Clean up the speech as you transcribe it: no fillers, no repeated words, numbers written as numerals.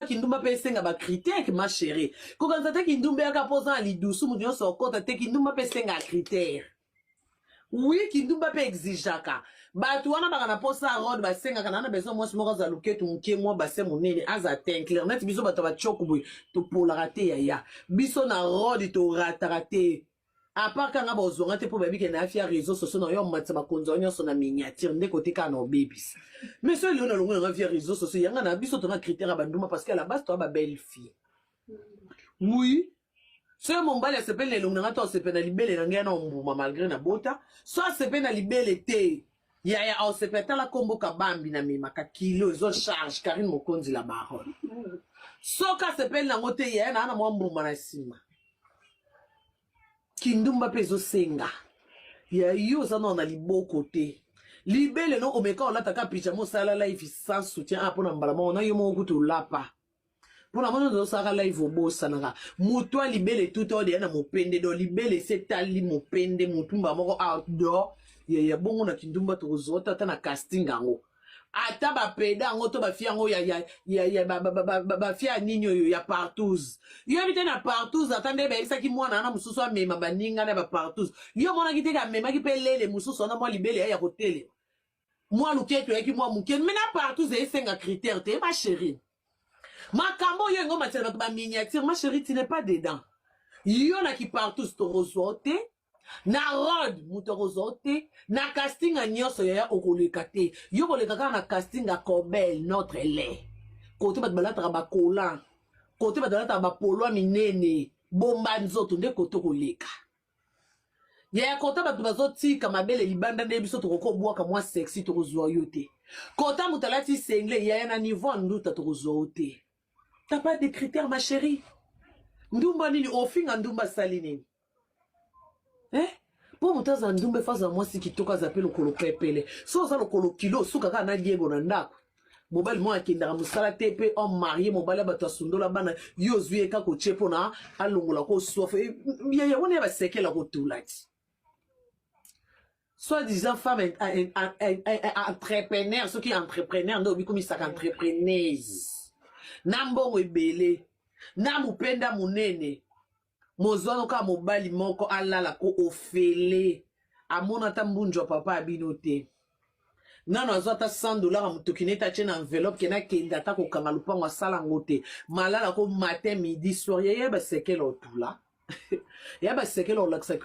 kindumba pe senga ba critère ma chérie. Kokanza te kindumba ya kapoza ali dusu munyo sokota te kindumba pe senga critère. Oui, kindumba pe exigeaka. Batu wana baka na posa road ba senga kana na besoin moi moko za luketu muke moi ba se monene aza ten clair net biso bato ba chokubu to pola raté ya. Biso na road to raté. À part quand on a besoin de pour baby qui n'a fait réseaux sociaux non yo matsa bakonzo nyonso na miniature ndé côté kana babies mais ce lieu na longo na faire réseaux sociaux yanga na biso tona critère banduma parce qu'à la base toi ba belle fille oui ce mon bal s'appelle les longo na to s'appelle na libele na ngena mbuma malgré na bota soit s'appelle na libele té ya on s'appelle la combo kabambi na mema ka kilo zo charge Karine Mokonzi la baronne soka s'appelle na ngote ya na mo mbuma na sima kindumba pezo senga ya yo ça non na liboko te libele no omeka olataka picha mo sala live sans soutien apona mbala mo na yo mo kutu lapa pona mo no sala live obosa nanga muto libele tout o de na mopende do libele setali mopende mutumba moko outdoor ya bongo na kindumba to zota ta na casting ango ata ba peda ngo to ba fia ngo ya ba fia ninyo ya partous yo bite na partous atande ba isa ki mwana na mususu amema baninga na ba partous yo mona kite ka mema ki pelele mususu na mo libele ya hotele moi luketo ya ki moi muke mena partous e senga critère te ma chérie makambo yo ngo matela ba miniature ma chérie tu n'es pas dedans yo na ki partous to rosote na road mutorozote na casting a nyonso ya okoleka te yo koleka kaka na casting a Cobel notre lait côté bat balata ba kola côté bat balata ba polo minene bomba nzoto nde côté koleka ya côté bat bazoti kama bele libanda nde biso tokoko bwaka moi sexy tokozwa yo te côté mutalati sengle ya na niveau nduta tokozwa te t'as pas de critères ma chérie ndumba nini ofinga ndumba salinini pour mutaza ndumbe faza mwasi kitoko azape lokolo pepele so za lokolo kilo suka ka na liego na ndako mobali mo akindaka musala te pe on marié mobali bato asundola bana yo zwie ka ko chepo na alongola ko sofa ya wona ba sekela ko tulati soit disant femme entrepreneur ceux qui entrepreneur ndo bikomi saka entrepreneuse nambongo ebele na mupenda munene mozono ka mobali moko alala ko ofele amona ta mbunjwa papa abinote nano azota $100 mutokineta chena enveloppe kena kenda ta ko kanga lupango asala ngote malala ko matin midi soir ya ba sekelo tula ya ba sekelo laksa